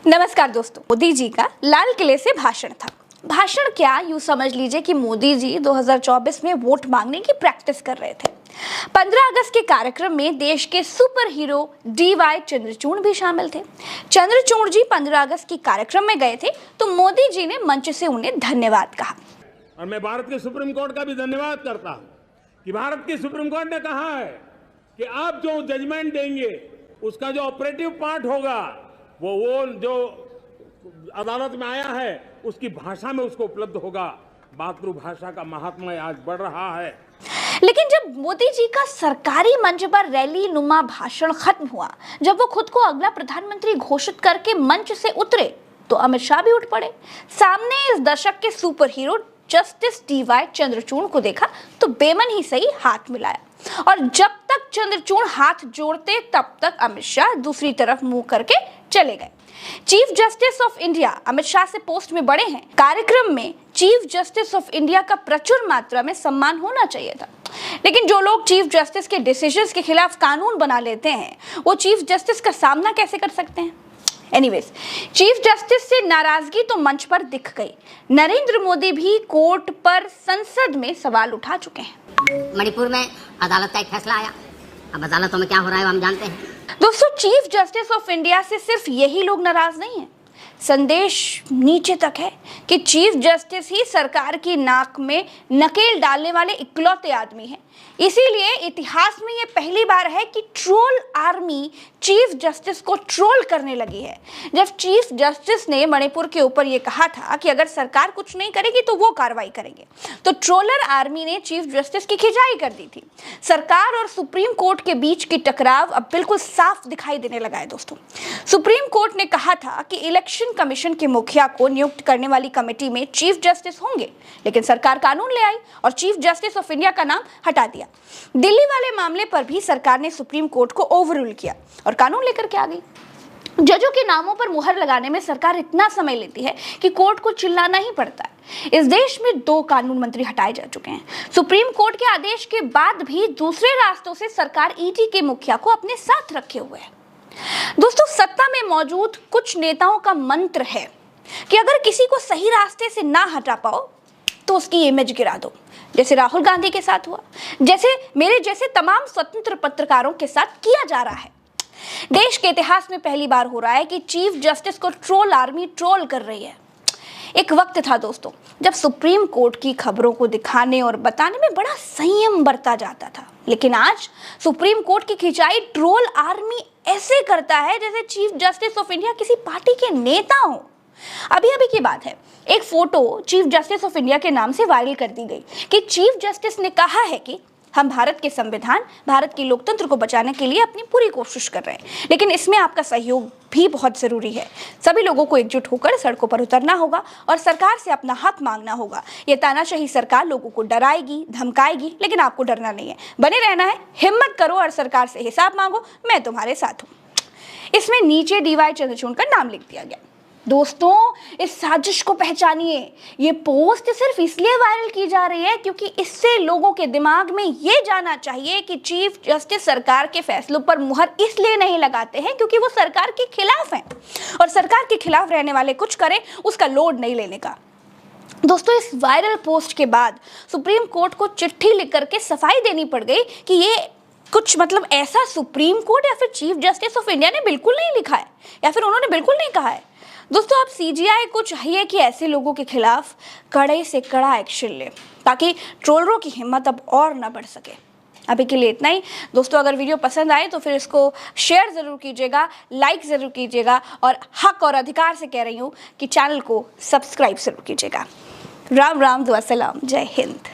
नमस्कार दोस्तों, मोदी जी का लाल किले से भाषण था। भाषण क्या, यूं समझ लीजिए कि मोदी जी 2024 में वोट मांगने की प्रैक्टिस कर रहे थे। 15 अगस्त के कार्यक्रम में देश के सुपर हीरो DY चंद्रचूड़ भी शामिल थे। चंद्रचूड़ जी 15 अगस्त के कार्यक्रम में गए थे तो मोदी जी ने मंच से उन्हें धन्यवाद कहा। और मैं भारत के सुप्रीम कोर्ट का भी धन्यवाद करता हूं कि भारत की सुप्रीम कोर्ट ने कहा है कि आप जो जजमेंट देंगे उसका जो ऑपरेटिव पार्ट होगा वो जो अदालत में आया है उसकी भाषा में उसको उपलब्ध होगा। मातृभाषा का महात्म्य आज बढ़ रहा है। लेकिन जब मोदी जी का सरकारी मंच पर रैली नुमा भाषण खत्म हुआ, जब वो खुद को अगला प्रधानमंत्री घोषित करके मंच से उतरे, तो अमित शाह भी उठ पड़े। सामने इस दशक के super hero justice DY Chandrachud को देखा तो बेमन ही सही हाथ मिलाया, और जब तक चंद्रचूड़ हाथ जोड़ते तब तक अमित शाह दूसरी तरफ मुंह करके चले गए। Chief justice of India Amit Shah से पोस्ट में बड़े हैं। कार्यक्रम में चीफ जस्टिस ऑफ इंडिया का प्रचुर मात्रा में सम्मान होना चाहिए था, लेकिन जो लोग चीफ जस्टिस के डिसीजंस के खिलाफ कानून बना लेते हैं वो चीफ जस्टिस का सामना कैसे कर सकते हैं। एनीवेज, चीफ जस्टिस से नाराजगी तो मंच पर दिख गई। नरेंद्र मोदी भी कोर्ट पर संसद में सवाल उठा चुके हैं। मणिपुर में अदालत का एक फैसला आया, अब अदालतों में क्या हो रहा है हम जानते हैं। दोस्तों, चीफ जस्टिस ऑफ इंडिया से सिर्फ यही लोग नाराज नहीं हैं। संदेश नीचे तक है कि चीफ जस्टिस ही सरकार की नाक में नकेल डालने वाले इकलौते आदमी हैं। इसीलिए इतिहास में ये पहली बार है कि ट्रोल आर्मी चीफ जस्टिस को ट्रोल करने लगी है। जब चीफ जस्टिस ने मणिपुर के ऊपर ये कहा था कि अगर सरकार कुछ नहीं करेगी तो वो कार्रवाई करेंगे, तो ट्रोलर आर्मी ने चीफ जस्टिस की खिंचाई कर दी थी। सरकार और सुप्रीम कोर्ट के बीच की टकराव अब बिल्कुल साफ दिखाई देने लगा है। दोस्तों, सुप्रीम कोर्ट ने कहा था कि इलेक्शन कमीशन के मुखिया को नियुक्त करने वाली कमेटी में चीफ जस्टिस होंगे, लेकिन सरकार कानून ले आई और चीफ जस्टिस ऑफ इंडिया का नाम हटा दिया। दिल्ली वाले मामले पर भी सरकार ने सुप्रीम कोर्ट को ओवररूल किया और कानून लेकर के आ गई। जजों के नामों पर मुहर लगाने में सरकार इतना समय लेती है कि कोर्ट को चिल्लाना ही पड़ता है। इस देश में 2 कानून मंत्री हटाए जा चुके हैं। सुप्रीम कोर्ट के आदेश के बाद भी दूसरे रास्तों से सरकार ED के मुखिया को अपने साथ रखे हुए है। दोस्तों, सत्ता में मौजूद कुछ नेताओं का मंत्र है कि अगर किसी को सही रास्ते से ना हटा पाओ तो उसकी इमेज गिरा दो, जैसे राहुल गांधी के साथ हुआ, जैसे मेरे जैसे तमाम स्वतंत्र पत्रकारों के साथ किया जा रहा है। देश के इतिहास में पहली बार हो रहा है कि चीफ जस्टिस को ट्रोल आर्मी ट्रोल कर रही है। एक वक्त था दोस्तों जब सुप्रीम कोर्ट की खबरों को दिखाने और बताने में बड़ा संयम बरता जाता था, लेकिन आज सुप्रीम कोर्ट की खिंचाई ट्रोल आर्मी ऐसे करता है जैसे चीफ जस्टिस ऑफ इंडिया किसी पार्टी के नेता हो। अभी की बात है, एक photo chief justice of India के नाम से वायरल कर दी गई कि चीफ जस्टिस ने कहा है कि हम भारत के संविधान, भारत के लोकतंत्र को बचाने के लिए अपनी पूरी कोशिश कर रहे हैं, लेकिन इसमें आपका सहयोग भी बहुत जरूरी है। सभी लोगों को एकजुट होकर सड़कों पर उतरना होगा और सरकार से अपना हक मांगना होगा। ये तानाशाही सरकार लोगों को डराएगी, धमकाएगी, लेकिन आपको डरना नहीं है, बने रहना है, हिम्मत करो और सरकार से हिसाब मांगो, मैं तुम्हारे साथ हूँ। इसमें नीचे DY चंद्रचूड़ का नाम लिख दिया गया। दोस्तों, इस साजिश को पहचानिए। ये पोस्ट सिर्फ इसलिए वायरल की जा रही है क्योंकि इससे लोगों के दिमाग में ये जाना चाहिए कि चीफ जस्टिस सरकार के फैसलों पर मुहर इसलिए नहीं लगाते हैं क्योंकि वो सरकार के खिलाफ हैं, और सरकार के खिलाफ रहने वाले कुछ करें उसका लोड नहीं लेने का। दोस्तों, इस वायरल पोस्ट के बाद सुप्रीम कोर्ट को चिट्ठी लिख करके सफाई देनी पड़ गई कि ये कुछ ऐसा सुप्रीम कोर्ट या फिर चीफ जस्टिस ऑफ इंडिया ने बिल्कुल नहीं लिखा है, या फिर उन्होंने बिल्कुल नहीं कहा है। दोस्तों, आप CGI को चाहिए कि ऐसे लोगों के खिलाफ कड़े से कड़ा एक्शन ले, ताकि ट्रोलरों की हिम्मत अब और ना बढ़ सके। अभी के लिए इतना ही। दोस्तों, अगर वीडियो पसंद आए तो फिर इसको शेयर ज़रूर कीजिएगा, लाइक ज़रूर कीजिएगा, और हक और अधिकार से कह रही हूँ कि चैनल को सब्सक्राइब ज़रूर कीजिएगा। राम राम, दुआ सलाम, जय हिंद।